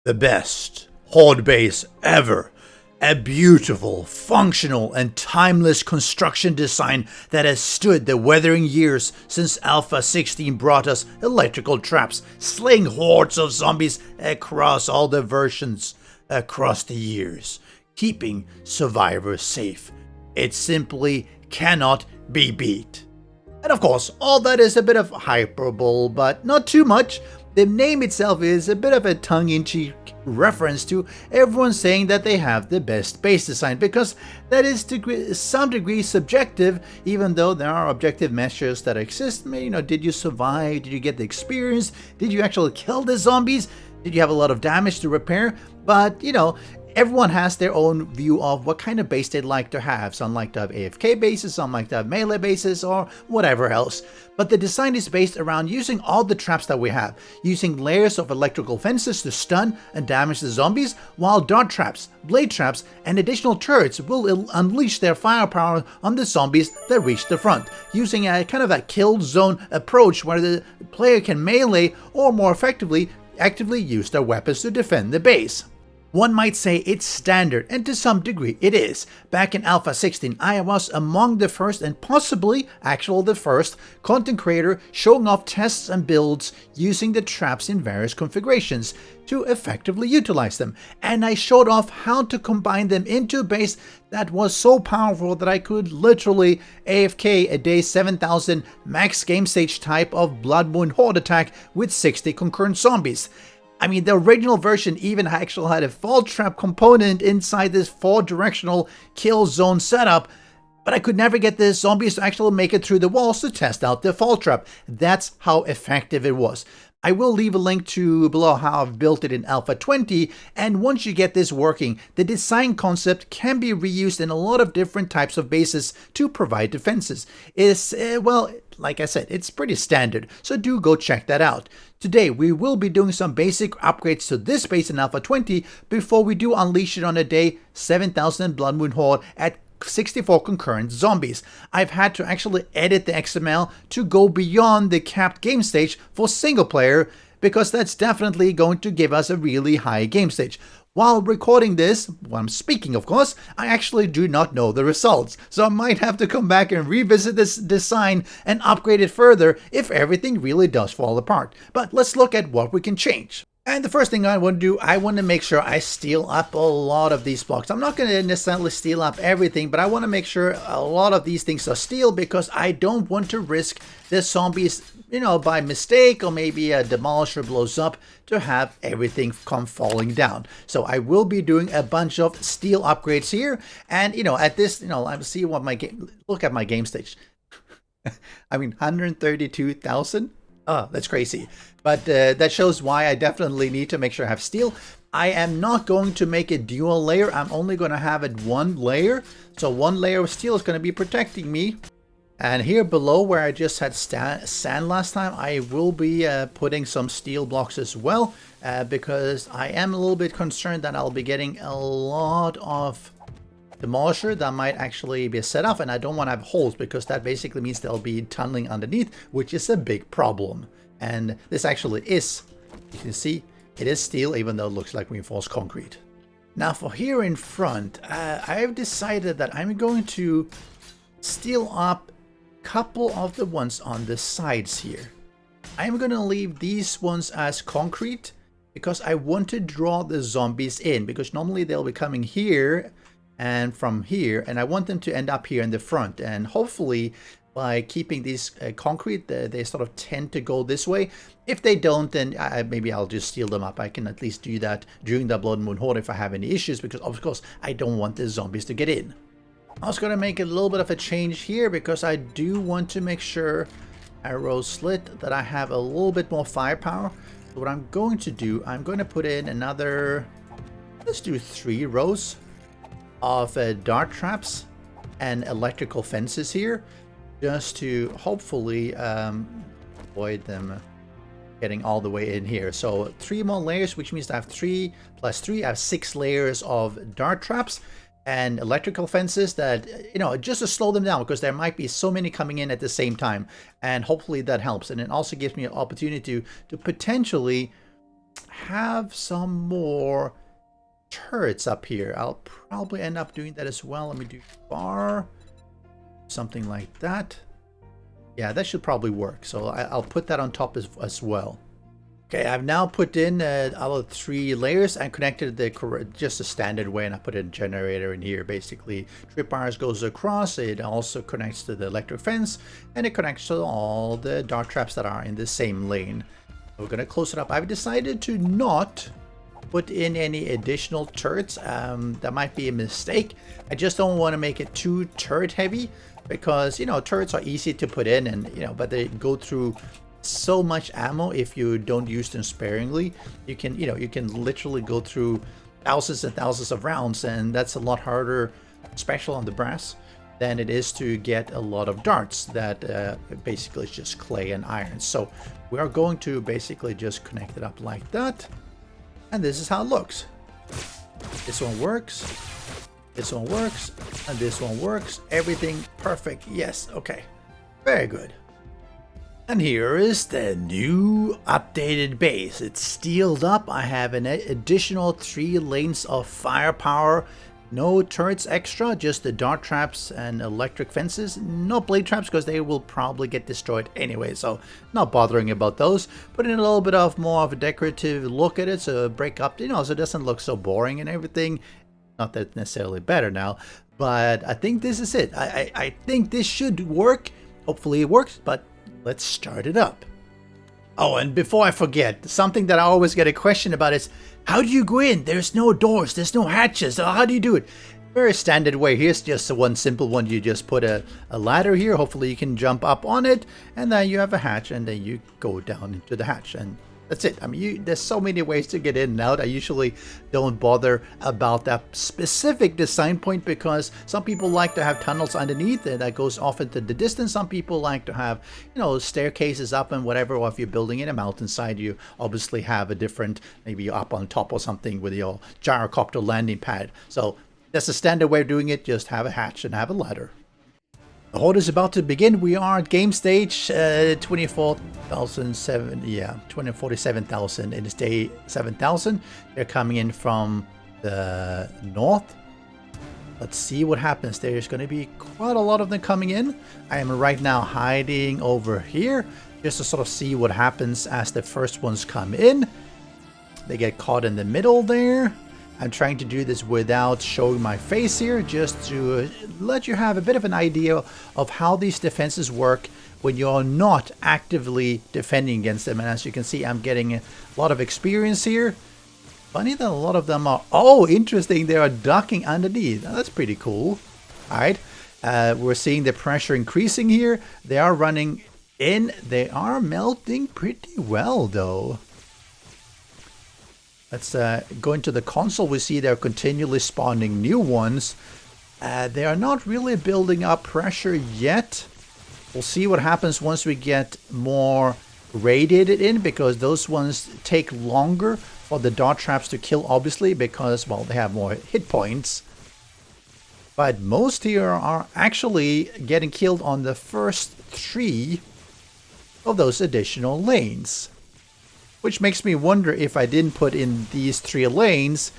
The best Horde base ever. A beautiful, functional, and timeless construction design that has stood the weathering years since Alpha 16 brought us electrical traps, slaying hordes of zombies across all the versions across the years, keeping survivors safe. It simply cannot be beat. And of course, all that is a bit of hyperbole, but not too much. The name itself is a bit of a tongue-in-cheek reference to everyone saying that they have the best base design, because that is to some degree subjective, even though there are objective measures that exist. Did you survive? Did you get the experience? Did you actually kill the zombies? Did you have a lot of damage to repair? But, everyone has their own view of what kind of base they'd like to have. Some like to have AFK bases, some like to have melee bases, or whatever else. But the design is based around using all the traps that we have, using layers of electrical fences to stun and damage the zombies, while dart traps, blade traps, and additional turrets will unleash their firepower on the zombies that reach the front, using a kind of a kill zone approach where the player can melee or more effectively actively use their weapons to defend the base. One might say it's standard, and to some degree it is. Back in Alpha 16, I was among the first, and possibly actually the first, content creator showing off tests and builds using the traps in various configurations to effectively utilize them. And I showed off how to combine them into a base that was so powerful that I could literally AFK a D7000 max Gamestage type of Blood Moon Horde attack with 60 concurrent zombies. The original version even actually had a fall trap component inside this 4-directional kill zone setup, but I could never get the zombies to actually make it through the walls to test out the fall trap. That's how effective it was. I will leave a link to below how I've built it in Alpha 20, and once you get this working, the design concept can be reused in a lot of different types of bases to provide defenses. Like I said, it's pretty standard, so do go check that out. Today, we will be doing some basic upgrades to this base in Alpha 20 before we do unleash it on a D7000 Blood Moon Horde at 64 concurrent zombies. I've had to actually edit the XML to go beyond the capped game stage for single player, because that's definitely going to give us a really high game stage. While recording this, while I'm speaking of course, I actually do not know the results, so I might have to come back and revisit this design and upgrade it further if everything really does fall apart. But let's look at what we can change. And the first thing I want to do, I want to make sure I steal up a lot of these blocks. I'm not going to necessarily steal up everything, but I want to make sure a lot of these things are steal, because I don't want to risk the zombies, by mistake, or maybe a demolisher blows up, to have everything come falling down. So I will be doing a bunch of steel upgrades here. And, at this, I'm see what my game, look at my game stage. 132,000. Oh, that's crazy. But that shows why I definitely need to make sure I have steel. I am not going to make a dual layer. I'm only going to have it one layer. So one layer of steel is going to be protecting me. And here below, where I just had sand last time, I will be putting some steel blocks as well, because I am a little bit concerned that I'll be getting a lot of demolisher that might actually be set off, and I don't want to have holes, because that basically means they'll be tunneling underneath, which is a big problem. And this actually is, you can see, it is steel, even though it looks like reinforced concrete. Now for here in front, I've decided that I'm going to steel up a couple of the ones on the sides here. I'm going to leave these ones as concrete, because I want to draw the zombies in, because normally they'll be coming here and from here, and I want them to end up here in the front. And hopefully by keeping these concrete, they sort of tend to go this way. If they don't, then maybe I'll just steal them up. I can at least do that during the Blood Moon Horde if I have any issues, because of course I don't want the zombies to get in. I was going to make a little bit of a change here, because I do want to make sure arrow slit that I have a little bit more firepower. So what I'm going to do, I'm going to put in another, let's do 3 rows of dart traps and electrical fences here, just to hopefully avoid them getting all the way in here. So 3 more layers, which means I have 3 plus 3, I have 6 layers of dart traps and electrical fences that, just to slow them down, because there might be so many coming in at the same time, and hopefully that helps. And it also gives me an opportunity to potentially have some more turrets up here. I'll probably end up doing that as well. Let me do bar, something like that. Yeah, that should probably work. So I'll put that on top as well. Okay, I've now put in all 3 layers and connected just a standard way, and I put a generator in here. Basically, tripwires goes across. It also connects to the electric fence, and it connects to all the dart traps that are in the same lane. We're gonna close it up. I've decided to not put in any additional turrets. That might be a mistake. I just don't want to make it too turret heavy, because, you know, turrets are easy to put in, and, you know, but they go through so much ammo if you don't use them sparingly. You can literally go through thousands and thousands of rounds, and that's a lot harder, especially on the brass, than it is to get a lot of darts that basically is just clay and iron. So we are going to basically just connect it up like that, and this is how it looks. This one works, this one works, and this one works. Everything perfect. Yes, okay, very good. And here is the new updated base. It's steeled up. I have an additional 3 lanes of firepower. No turrets extra, just the dart traps and electric fences. No blade traps, because they will probably get destroyed anyway, so not bothering about those. Put in a little bit of more of a decorative look at it, so break up, you know, so it doesn't look so boring and everything. Not that it's necessarily better now, but I think this is it. I think this should work. Hopefully it works, but let's start it up. Oh, and before I forget, something that I always get a question about is, how do you go in? There's no doors, there's no hatches. So how do you do it? Very standard way. Here's just one simple one. You just put a ladder here. Hopefully you can jump up on it, and then you have a hatch, and then you go down into the hatch, and that's it. I mean, there's so many ways to get in and out. I usually don't bother about that specific design point, because some people like to have tunnels underneath and that goes off into the distance. Some people like to have, you know, staircases up and whatever. Or if you're building in a mountainside, you obviously have a different, maybe you're up on top or something with your gyrocopter landing pad. So that's the standard way of doing it. Just have a hatch and have a ladder. The Horde is about to begin. We are at Gamestage 2047,000. It is day 7000. They're coming in from the north. Let's see what happens. There's going to be quite a lot of them coming in. I am right now hiding over here just to sort of see what happens as the first ones come in. They get caught in the middle there. I'm trying to do this without showing my face here, just to let you have a bit of an idea of how these defenses work when you're not actively defending against them. And as you can see, I'm getting a lot of experience here. Funny that a lot of them are, oh, interesting, they are ducking underneath. Now, that's pretty cool. All right, we're seeing the pressure increasing here. They are running in. They are melting pretty well, though. Let's go into the console. We see they're continually spawning new ones. They are not really building up pressure yet. We'll see what happens once we get more radiated in, because those ones take longer for the dart traps to kill, obviously, because, well, they have more hit points. But most here are actually getting killed on the first 3 of those additional lanes. Which makes me wonder, if I didn't put in these 3 lanes,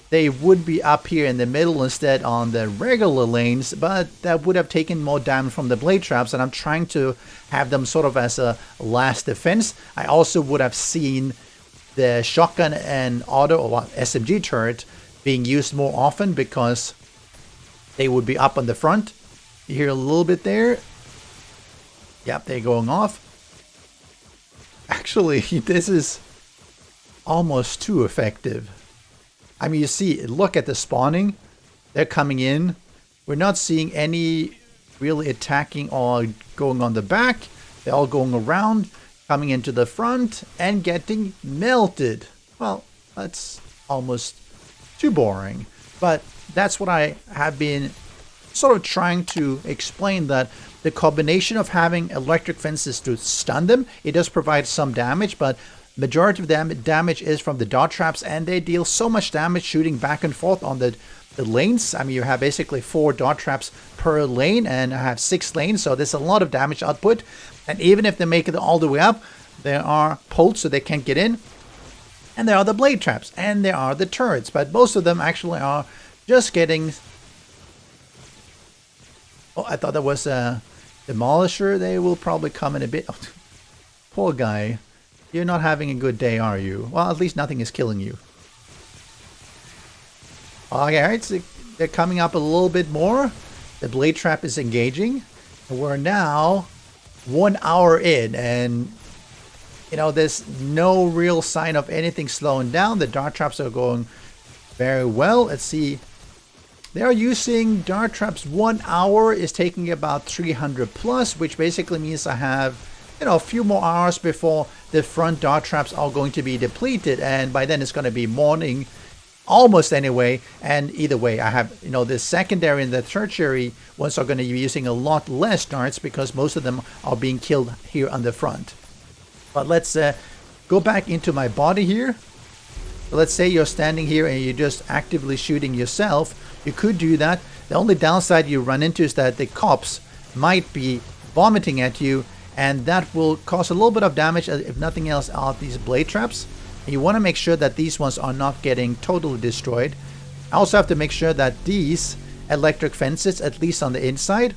they would be up here in the middle instead on the regular lanes, but that would have taken more damage from the blade traps, and I'm trying to have them sort of as a last defense. I also would have seen the shotgun and auto or SMG turret being used more often, because they would be up on the front. You hear a little bit there. Yep, they're going off. Actually, this is almost too effective. I mean, you see, look at the spawning. They're coming in. We're not seeing any really attacking or going on the back. They're all going around, coming into the front, and getting melted. Well, that's almost too boring. But that's what I have been sort of trying to explain, that the combination of having electric fences to stun them, it does provide some damage, but majority of damage is from the dart traps, and they deal so much damage shooting back and forth on the lanes. I mean, you have basically 4 dart traps per lane, and I have 6 lanes, so there's a lot of damage output. And even if they make it all the way up, there are pulls, so they can't get in. And there are the blade traps, and there are the turrets, but most of them actually are just getting... Oh, I thought that was a demolisher. They will probably come in a bit. Oh, poor guy. You're not having a good day, are you? Well, at least nothing is killing you. Alright, so they're coming up a little bit more. The blade trap is engaging. And we're now 1 hour in, and you know, there's no real sign of anything slowing down. The dart traps are going very well. Let's see. They're using dart traps. 1 hour is taking about 300 plus, which basically means I have, you know, a few more hours before the front dart traps are going to be depleted. And by then it's going to be morning almost anyway. And either way, I have, you know, the secondary and the tertiary ones are going to be using a lot less darts because most of them are being killed here on the front. But let's go back into my body here. So let's say you're standing here and you're just actively shooting yourself. You could do that. The only downside you run into is that the cops might be vomiting at you, and that will cause a little bit of damage, if nothing else, out these blade traps. And you want to make sure that these ones are not getting totally destroyed. I also have to make sure that these electric fences, at least on the inside,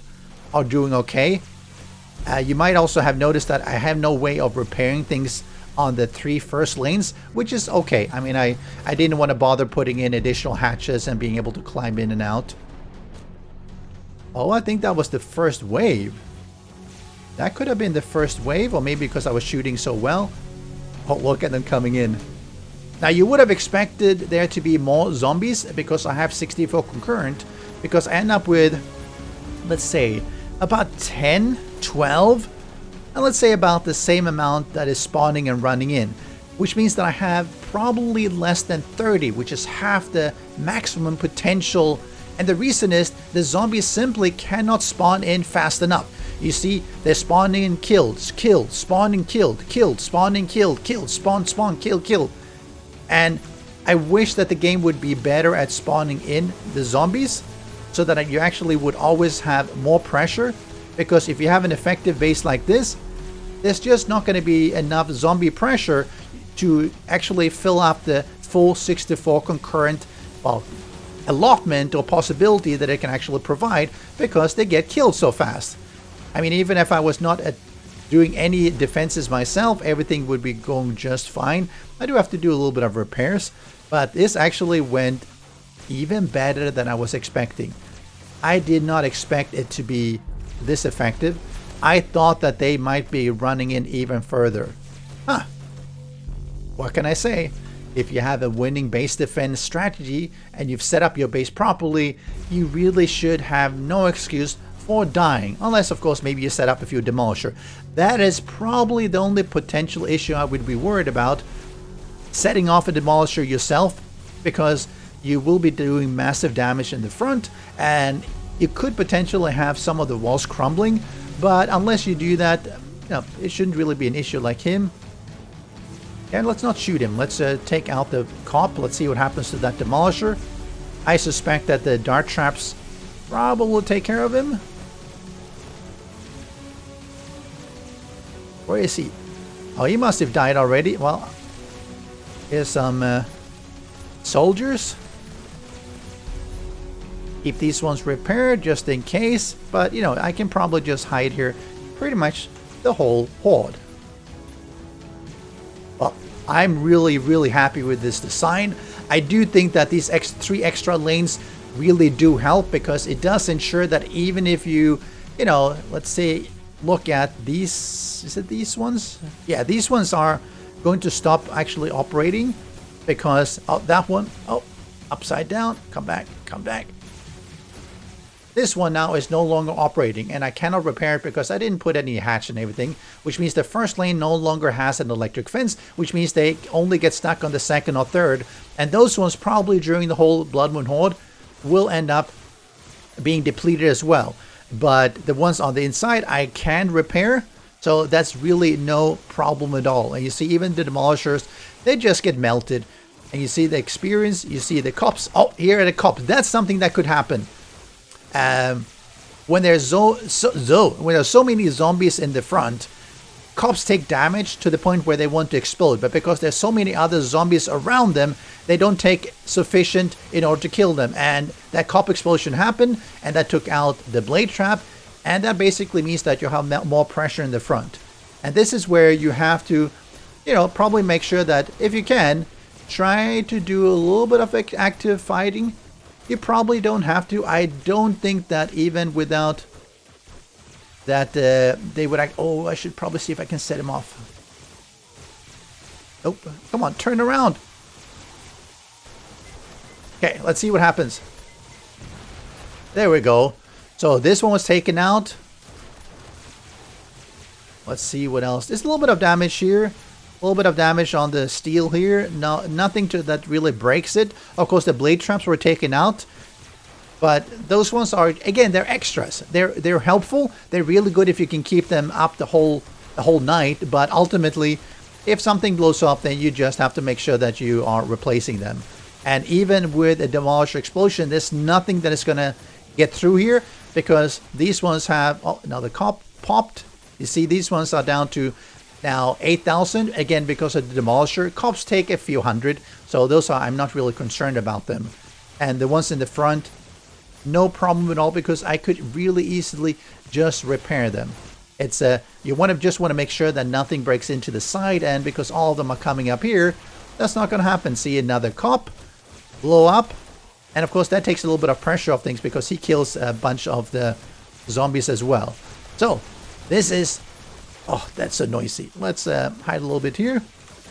are doing okay. You might also have noticed that I have no way of repairing things on the 3 first lanes, which is okay. I mean, I didn't want to bother putting in additional hatches and being able to climb in and out. Oh, I think that was the first wave. That could have been the first wave, or maybe because I was shooting so well. Oh, look at them coming in. Now, you would have expected there to be more zombies because I have 64 concurrent, because I end up with, let's say, about 10, 12, and let's say about the same amount that is spawning and running in, which means that I have probably less than 30, which is half the maximum potential. And the reason is the zombies simply cannot spawn in fast enough. You see, they're spawning in killed, spawning killed, spawning killed, spawn, kill. And I wish that the game would be better at spawning in the zombies so that you actually would always have more pressure. Because if you have an effective base like this, there's just not going to be enough zombie pressure to actually fill up the full 64 concurrent, well, allotment or possibility that it can actually provide, because they get killed so fast. I mean, even if I was not doing any defenses myself, everything would be going just fine. I do have to do a little bit of repairs, but this actually went even better than I was expecting. I did not expect it to be this effective. I thought that they might be running in even further. Huh. What can I say? If you have a winning base defense strategy and you've set up your base properly, you really should have no excuse for dying. Unless, of course, maybe you set up a few demolisher. That is probably the only potential issue I would be worried about. Setting off a demolisher yourself, because you will be doing massive damage in the front, and you could potentially have some of the walls crumbling. But unless you do that, you know, it shouldn't really be an issue like him. And let's not shoot him. Let's take out the cop. Let's see what happens to that demolisher. I suspect that the dart traps probably will take care of him. Where is he? Oh, he must have died already. Well, here's some soldiers. Keep these ones repaired just in case. But, you know, I can probably just hide here pretty much the whole horde. Well, I'm really happy with this design. I do think that these 3 extra lanes really do help, because it does ensure that even if you know, let's say, look at these, is it these ones? Yeah, these ones are going to stop actually operating, because that one, oh, upside down, come back. This one now is no longer operating, and I cannot repair it because I didn't put any hatch and everything, which means the first lane no longer has an electric fence, which means they only get stuck on the second or third, and those ones probably during the whole Blood Moon Horde will end up being depleted as well. But the ones on the inside I can repair, so that's really no problem at all. And you see, even the demolishers, they just get melted. And you see the experience, you see the cops. Oh, here are the cops. That's something that could happen. When there's so many zombies in the front, cops take damage to the point where they want to explode, but because there's so many other zombies around them, they don't take sufficient in order to kill them. And that cop explosion happened, and that took out the blade trap, and that basically means that you have more pressure in the front. And this is where you have to, you know, probably make sure that if you can, try to do a little bit of active fighting. You probably don't have to. I don't think that even without that they would act. Oh, I should probably see if I can set him off. Oh, come on, turn around. Okay, let's see what happens. There we go. So this one was taken out. Let's see what else. There's a little bit of damage here. A little bit of damage on the steel here. No, nothing that really breaks it. Of course, the blade traps were taken out. But those ones are, again, they're extras. They're helpful. They're really good if you can keep them up the whole night. But ultimately, if something blows up, then you just have to make sure that you are replacing them. And even with a demolisher explosion, there's nothing that is going to get through here, because these ones have, oh, now the cop popped. You see, these ones are down to now 8,000, again, because of the demolisher. Cops take a few hundred, so those are, I'm not really concerned about them. And the ones in the front, no problem at all, because I could really easily just repair them. It's you just want to make sure that nothing breaks into the side, and because all of them are coming up here, that's not going to happen. See, another cop blow up, and of course that takes a little bit of pressure off things, because he kills a bunch of the zombies as well. So this is, oh, that's so noisy. Let's hide a little bit here.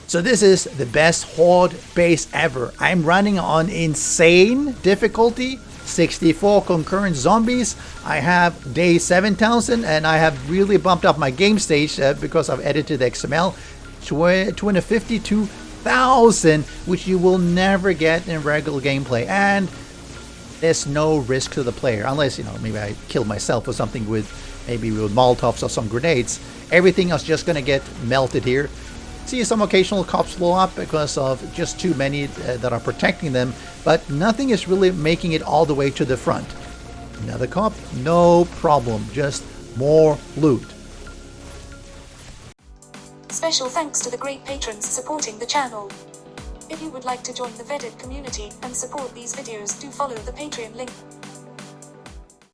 So this is the best Horde base ever. I'm running on insane difficulty, 64 concurrent zombies. I have D7000, and I have really bumped up my game stage because I've edited the XML. 252,000, which you will never get in regular gameplay. And there's no risk to the player, unless, you know, maybe I kill myself or something with Molotovs or some grenades. Everything is just gonna get melted here. See some occasional cops blow up because of just too many that are protecting them, but nothing is really making it all the way to the front. Another cop, no problem, just more loot. Special thanks to the great patrons supporting the channel. If you would like to join the vetted community and support these videos, do follow the Patreon link.